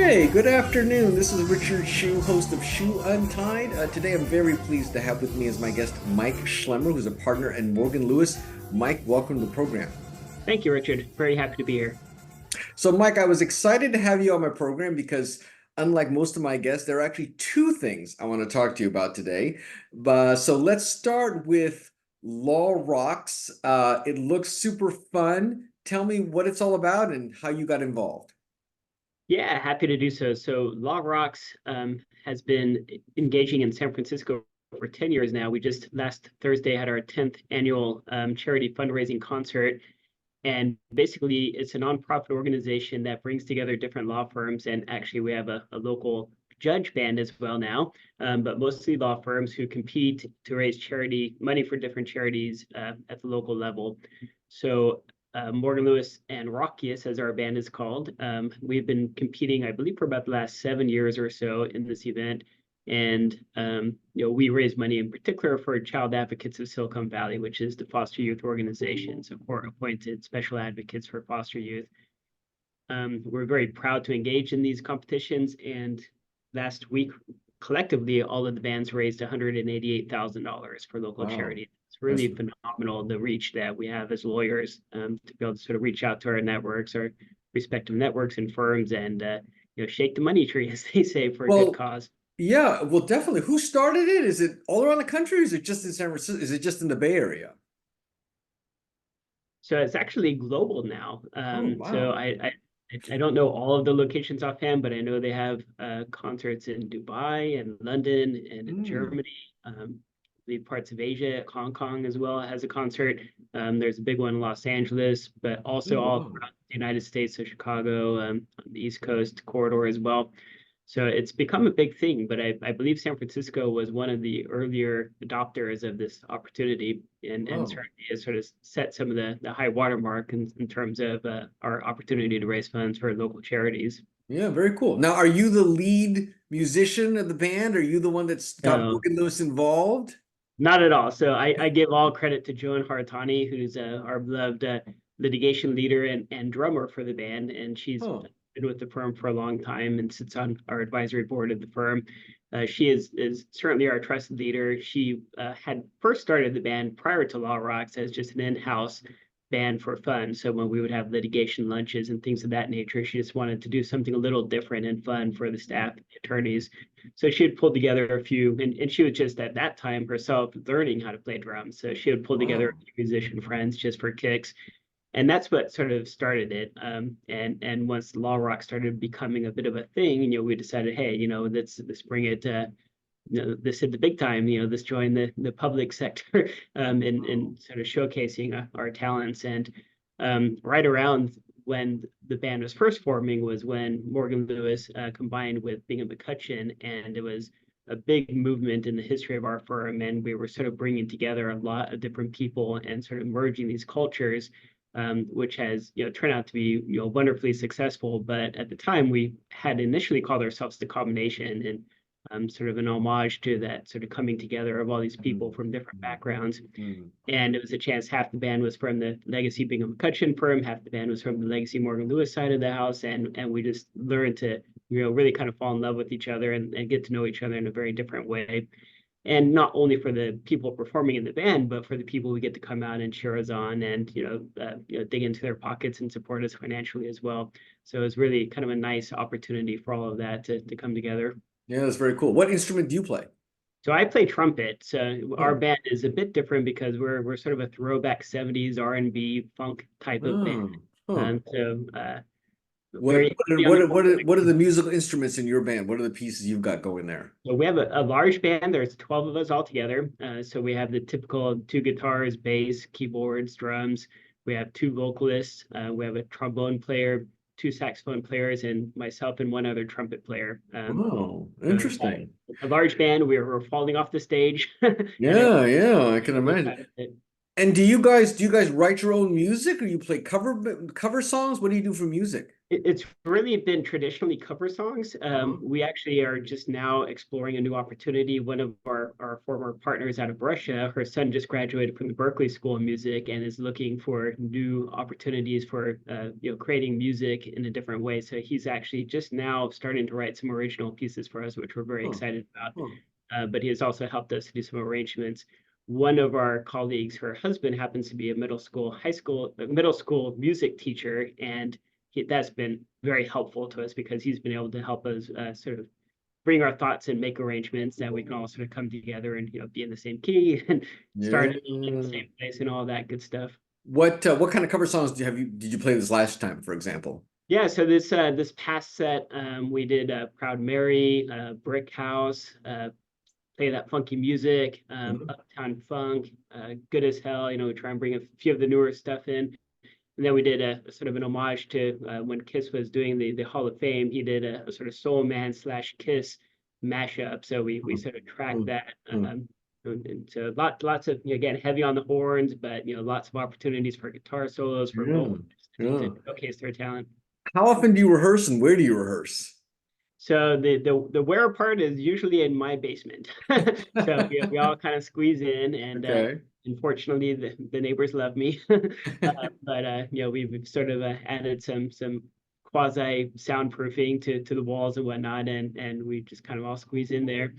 Hey, good afternoon. This is Richard Hsu, host of Hsu Untied. Today I'm very pleased to have with me as my guest Mike Schlemmer, who's a partner at Morgan Lewis. Mike, welcome to the program. Thank you, Richard. Very happy to be here. So, Mike, I was excited to have you on my program because, unlike most of my guests, there are actually two things I want to talk to you about today. So, let's start with Law Rocks. It looks super fun. Tell me what it's all about and how you got involved. Yeah, happy to do so. So Log Rocks has been engaging in San Francisco for 10 years now. We just last Thursday had our 10th annual charity fundraising concert. And basically, it's a nonprofit organization that brings together different law firms. And actually, we have a local judge band as well now, but mostly law firms who compete to raise charity money for different charities at the local level. So Morgan Lewis and Rockius, as our band is called, we've been competing, I believe, for about the last 7 years or so in this event. And we raise money in particular for Child Advocates of Silicon Valley, which is the foster youth organization, so court-appointed special advocates for foster youth. We're very proud to engage in these competitions, and last week, collectively, all of the bands raised $188,000 for local Wow. charities. It's That's really phenomenal, the reach that we have as lawyers, to be able to sort of reach out to our networks, our respective networks and firms, and shake the money tree, as they say, for a good well, cause. yeah, well, definitely. Who started it? Is it all around the country or is it just in San Francisco? Is it just in the Bay Area? So it's actually global now. Oh, So wow. I don't know all of the locations offhand, but I know they have concerts in Dubai and London and in Hmm. Germany. The parts of Asia, Hong Kong as well has a concert. There's a big one in Los Angeles, but Oh, also all wow. around the United States, so Chicago, on the East Coast corridor as well. So it's become a big thing, but I believe San Francisco was one of the earlier adopters of this opportunity, and Wow. certainly has sort of set some of the high watermark in terms of our opportunity to raise funds for local charities. Yeah, very cool. Now, are you the lead musician of the band? Are you the one that's got So Morgan Lewis involved? not at all. So I give all credit to Joan Haratani, who's our beloved litigation leader and drummer for the band, and she's Oh, been with the firm for a long time and sits on our advisory board of the firm. She is certainly our trusted leader. She had first started the band prior to Law Rocks as just an in-house band for fun. So when we would have litigation lunches and things of that nature, she just wanted to do something a little different and fun for the staff, the attorneys. So she had pulled together a few, and she was just at that time herself learning how to play drums. So she had pulled together a wow. few musician friends just for kicks. And that's what sort of started it. And once Law Rock started becoming a bit of a thing, we decided, hey, let's bring it this hit the big time, this join the public sector in Wow. sort of showcasing our talents. And right around when the band was first forming was when Morgan Lewis combined with Bingham McCutcheon, and it was a big movement in the history of our firm. And we were sort of bringing together a lot of different people and sort of merging these cultures, which has turned out to be wonderfully successful. But at the time, we had initially called ourselves the Combination, and sort of an homage to that sort of coming together of all these people Mm, from different mm, backgrounds. mm. And it was a chance half the band was from the legacy Bingham McCutcheon firm, half the band was from the legacy Morgan Lewis side of the house. And we just learned to, really kind of fall in love with each other and get to know each other in a very different way. And not only for the people performing in the band, but for the people who get to come out and cheer us on and, dig into their pockets and support us financially as well. So it was really kind of a nice opportunity for all of that to come together. Yeah, that's very cool. What instrument do you play? So I play trumpet. So our Oh, band is a bit different because we're sort of a throwback 70s R&B funk type of band. oh, huh. So What very what are, heavy on what the are, what are, vocals. what are the musical instruments in your band? What are the pieces you've got going there? So we have a large band. There's 12 of us all together. So we have the typical two guitars, bass, keyboards, drums. We have two vocalists. We have a trombone player, two saxophone players, and myself and one other trumpet player. Oh, So interesting. a large band. We're falling off the stage, and Yeah, yeah, I can really imagine. proud of it. And do you guys write your own music or you play cover songs? What do you do for music? It's really been traditionally cover songs. Uh-huh. We actually are just now exploring a new opportunity. One of our former partners out of Russia, her son just graduated from the Berklee School of Music and is looking for new opportunities for creating music in a different way. So he's actually just now starting to write some original pieces for us, which we're very Huh. excited about. Huh. But he has also helped us do some arrangements. One of our colleagues, her husband, happens to be a middle school music teacher, and that's been very helpful to us because he's been able to help us sort of bring our thoughts and make arrangements that we can all sort of come together and be in the same key and start in the Yeah. same place and all that good stuff. What kind of cover songs did you play this last time, for example? Yeah, so this past set we did Proud Mary, Brick House, play that funky music, Uh-huh. Uptown Funk, Good as Hell. We try and bring a few of the newer stuff in. And then we did a sort of an homage to when Kiss was doing the Hall of Fame. He did a sort of Soul Man slash Kiss mashup. So we Uh-huh. sort of tracked Uh-huh. that. Uh-huh. And so lots of again heavy on the horns, but lots of opportunities for guitar solos, for Yeah. vocals Yeah. to showcase their talent. How often do you rehearse and where do you rehearse? So the wear part is usually in my basement. So we all kind of squeeze in, and Okay. unfortunately the neighbors love me. But we've sort of added some quasi soundproofing to the walls and whatnot, and we just kind of all squeeze in there.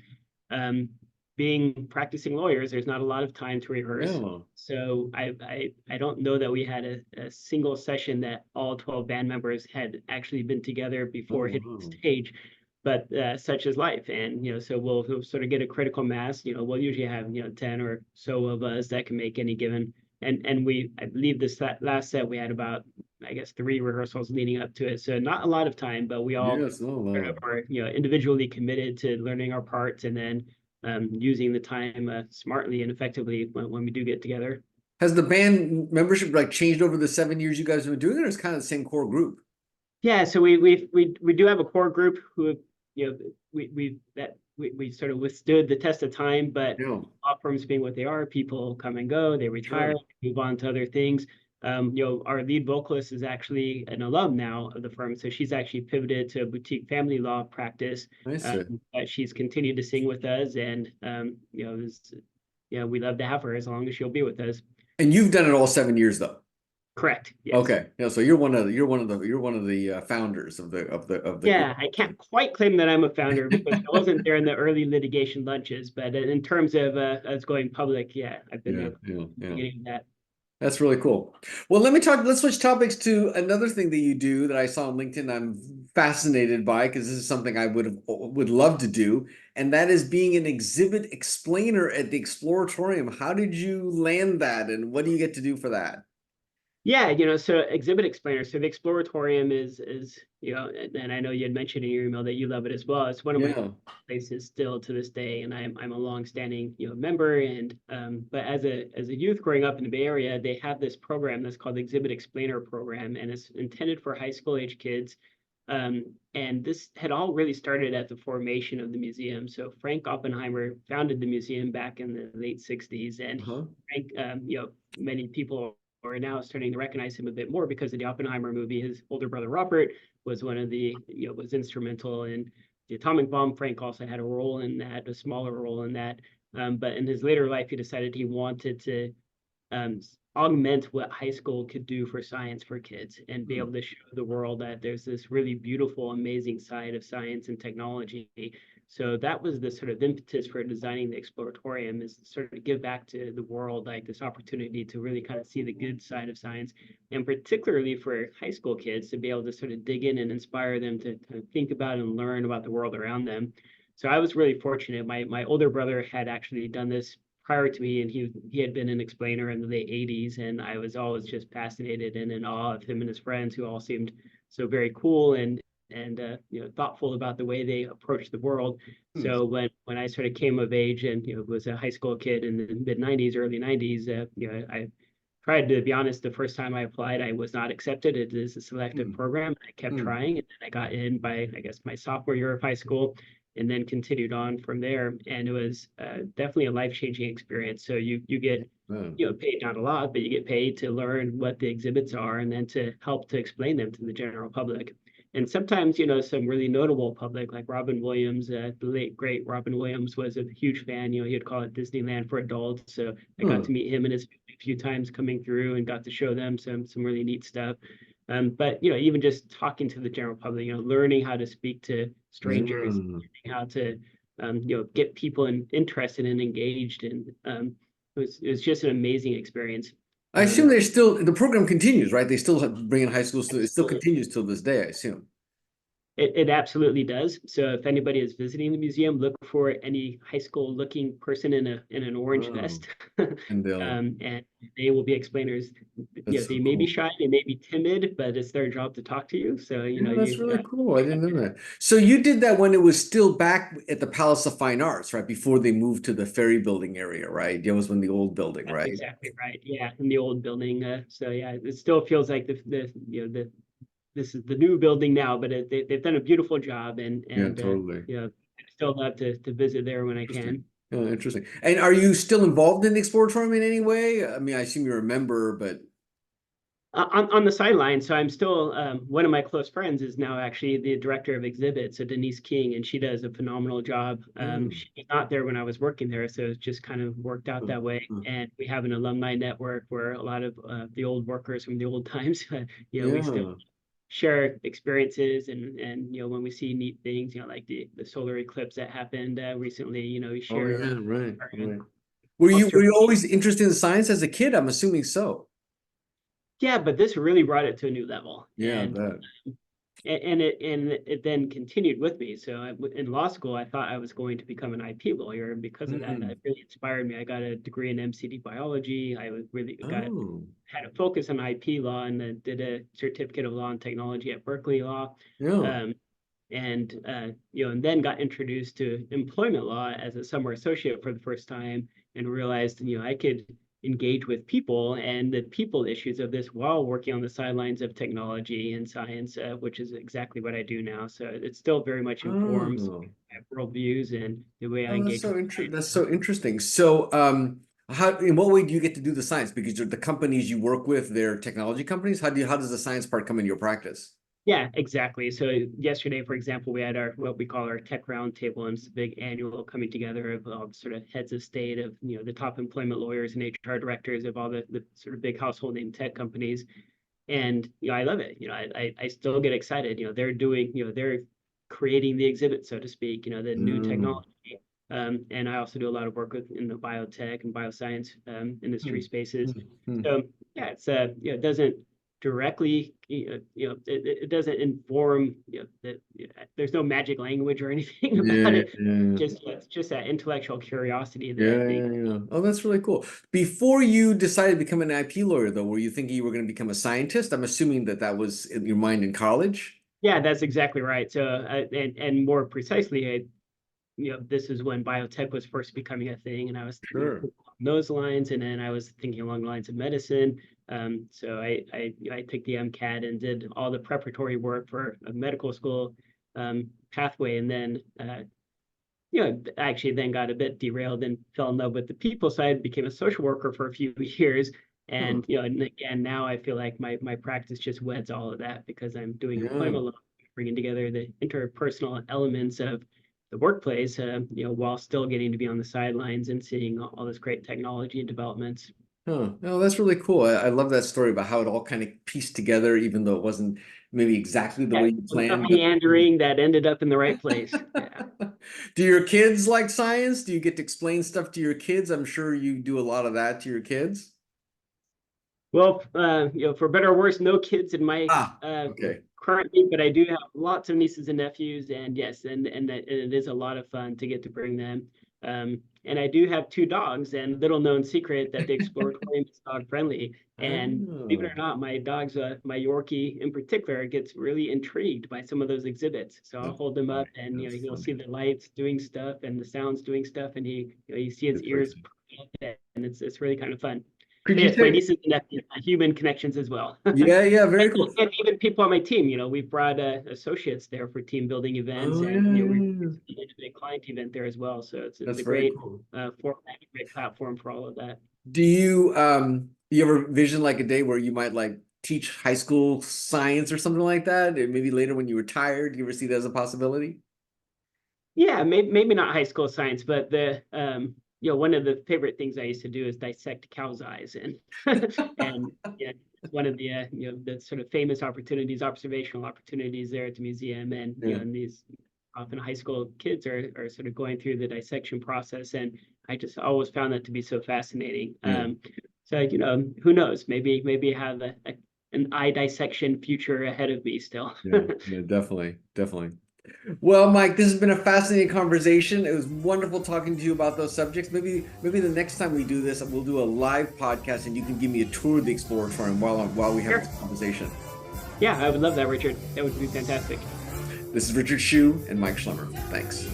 Um, Being practicing lawyers, there's not a lot of time to rehearse. Yeah. So I don't know that we had a single session that all 12 band members had actually been together Oh, before hitting the wow. stage, but such is life. And so we'll sort of get a critical mass. We'll usually have 10 or so of us that can make any given. And I believe this last set we had about, I guess, 3 rehearsals leading up to it. So not a lot of time, but we all Yes. Oh, sort of wow. are individually committed to learning our parts and then using the time smartly and effectively when we do get together. Has the band membership like changed over the 7 years you guys have been doing it, or it's kind of the same core group? Yeah, so we do have a core group who we sort of withstood the test of time, but Yeah. law firms being what they are, people come and go, they retire, Sure. move on to other things. Our lead vocalist is actually an alum now of the firm, so she's actually pivoted to a boutique family law practice. I see. But she's continued to sing with us, and we love to have her as long as she'll be with us. And you've done it all 7 years though. Correct. Yes. Okay. Yeah. So you're one of the founders of the group. Yeah, I can't quite claim that I'm a founder because I wasn't there in the early litigation lunches, but in terms of us going public, yeah, I've been Yeah. there Yeah. from the Yeah. beginning of that. That's really cool. Well, let's switch topics to another thing that you do that I saw on LinkedIn. I'm fascinated by because this is something I would love to do, and that is being an exhibit explainer at the Exploratorium. How did you land that, and what do you get to do for that? Yeah, so exhibit explainer. So the Exploratorium is and I know you had mentioned in your email that you love it as well. It's one of my Yeah. places still to this day, and I'm a longstanding member. And but as a youth growing up in the Bay Area, they have this program that's called the Exhibit Explainer Program, and it's intended for high school age kids. And this had all really started at the formation of the museum. So Frank Oppenheimer founded the museum back in the late 60s, and Uh-huh. Frank, many people are now starting to recognize him a bit more because of the Oppenheimer movie. His older brother Robert was one of was instrumental in the atomic bomb. Frank also had a role in that, a smaller role in that. But in his later life, he decided he wanted to augment what high school could do for science for kids and be Hmm. able to show the world that there's this really beautiful, amazing side of science and technology. So that was the sort of impetus for designing the Exploratorium, is sort of give back to the world like this opportunity to really kind of see the good side of science, and particularly for high school kids to be able to sort of dig in and inspire them to kind of think about and learn about the world around them. So I was really fortunate. My older brother had actually done this prior to me, and he had been an explainer in the late 80s, and I was always just fascinated and in awe of him and his friends, who all seemed so very cool and thoughtful about the way they approached the world. Hmm. So when I sort of came of age and was a high school kid in the mid 90s, early 90s, I tried to be honest. The first time I applied, I was not accepted. It is a selective Hmm. program. I kept Hmm. trying, and then I got in by, I guess, my sophomore year of high school, and then continued on from there. And it was definitely a life-changing experience. So you get paid not a lot, but you get paid to learn what the exhibits are and then to help to explain them to the general public. And sometimes, some really notable public, like Robin Williams, the late great Robin Williams was a huge fan. He'd call it Disneyland for adults. So I got Huh. to meet him and his family a few times coming through and got to show them some really neat stuff. But even just talking to the general public, learning how to speak to strangers, Yeah. how to get people interested and engaged, and it was just an amazing experience. I Um, assume the program continues, right? They still bring in high school students. It still Absolutely. continues till this day, I assume. It absolutely does. So if anybody is visiting the museum, look for any high school looking person in an orange Oh, vest. and they'll And they will be explainers. that's so They may be cool. shy, they may be timid, but it's their job to talk to you. So, Yeah, that's you really cool. I didn't know that. So you did that when it was still back at the Palace of Fine Arts, right? Before they moved to the Ferry Building area, right? That was when the old building, that's right? exactly right. Yeah, in the old building. So yeah, it still feels like this is the new building now, but they've done a beautiful job, and Yeah, totally. I still love to visit there when I Interesting. can. Yeah, interesting. And are you still involved in the Exploratorium in any way? I mean, I assume you're a member, but On the sideline, so I'm still one of my close friends is now actually the director of exhibits, so Denise King, and she does a phenomenal job. oh, She was not there when I was working there, so it just kind of worked out oh, that way. oh. And we have an alumni network where a lot of the old workers from the old times, we still Yeah. share experiences, and when we see neat things, like the solar eclipse that happened recently, we Oh share yeah, right, our right. Were you observations. always interested in science as a kid? I'm assuming so. Yeah, but this really brought it to a new level, Yeah, I bet. and it then continued with me. So in law school, I thought I was going to become an IP lawyer, and because of that, Mm. it really inspired me. I got a degree in MCD biology. I was really got Oh, had a focus on IP law, and then did a certificate of law and technology at Berkeley Law. yeah. Um, and then got introduced to employment law as a summer associate for the first time, and realized I could engage with people and the people issues of this while working on the sidelines of technology and science, which is exactly what I do now. So it still very much informs Oh, my worldviews and the way I oh, engage with that's clients. so interesting. So, how in what way do you get to do the science? Because the companies you work with, they're technology companies. How does the science part come into your practice? Yeah, exactly. So yesterday, for example, we had our what we call our tech roundtable, and it's a big annual coming together of all the sort of heads of state of the top employment lawyers and HR directors of all the sort of big household name tech companies. And I love it. I still get excited. They're doing, they're creating the exhibit, so to speak, the new Mm. technology. And I also do a lot of work in the biotech and bioscience industry Hmm. spaces. Hmm. Hmm. So yeah, it doesn't directly, it doesn't inform, that there's no magic language or anything about Yeah, it. yeah. It's just that intellectual curiosity that I Yeah, think. yeah, yeah. Oh, that's really cool. Before you decided to become an IP lawyer, though, were you thinking you were going to become a scientist? I'm assuming that that was in your mind in college. Yeah, that's exactly right. So, and more precisely, this is when biotech was first becoming a thing, and I was Sure. thinking along those lines, and then I was thinking along the lines of medicine. So I took the MCAT and did all the preparatory work for a medical school pathway, and then actually then got a bit derailed and fell in love with the people side, became a social worker for a few years. Huh. And again, now I feel like my practice just weds all of that because I'm doing Yeah. employment law, bringing together the interpersonal elements of the workplace, while still getting to be on the sidelines and seeing all this great technology and developments. Huh. Oh, that's really cool. I love that story about how it all kind of pieced together, even though it wasn't maybe exactly the Yeah, way it you was a planned, but meandering that ended up in the right place. Yeah. do your kids like science? Do you get to explain stuff to your kids? I'm sure you do a lot of that to your kids. Well, for better or worse, no kids in my Ah, uh, okay. currently, but I do have lots of nieces and nephews, and yes, and it is a lot of fun to get to bring them. And I do have two dogs, and little known secret that the Exploratorium is dog friendly. And believe it Oh, or not, my dogs, my Yorkie in particular, gets really intrigued by some of those exhibits. So I'll that's hold them funny. up, and That's you'll see funny. the lights doing stuff and the sounds doing stuff, and you see his Good for ears, you. and it's really kind of fun. Could So you yes, my take? nieces and nephews, human connections as well. Yeah, yeah, very And, cool. and even people on my team, we've brought associates there for team building events, Oh yeah, and we yeah, yeah. did a big client event there as well. So it's That's a very great cool. format, a great platform for all of that. Do you ever vision like a day where you might like teach high school science or something like that? And maybe later when you retire, do you ever see that as a possibility? Yeah, maybe not high school science, but one of the favorite things I used to do is dissect cow's eyes, and and yeah, it's one of the the sort of famous opportunities, observational opportunities there at the museum, and Yeah. and these often high school kids are sort of going through the dissection process, and I just always found that to be so fascinating. Yeah. So who knows? Maybe have an eye dissection future ahead of me still. Yeah. Yeah, definitely. Definitely. Well, Mike, this has been a fascinating conversation. It was wonderful talking to you about those subjects. Maybe the next time we do this, we'll do a live podcast and you can give me a tour of the Exploratorium while we have Sure. this conversation. Yeah, I would love that, Richard. That would be fantastic. This is Richard Hsu and Mike Schlemmer. Thanks.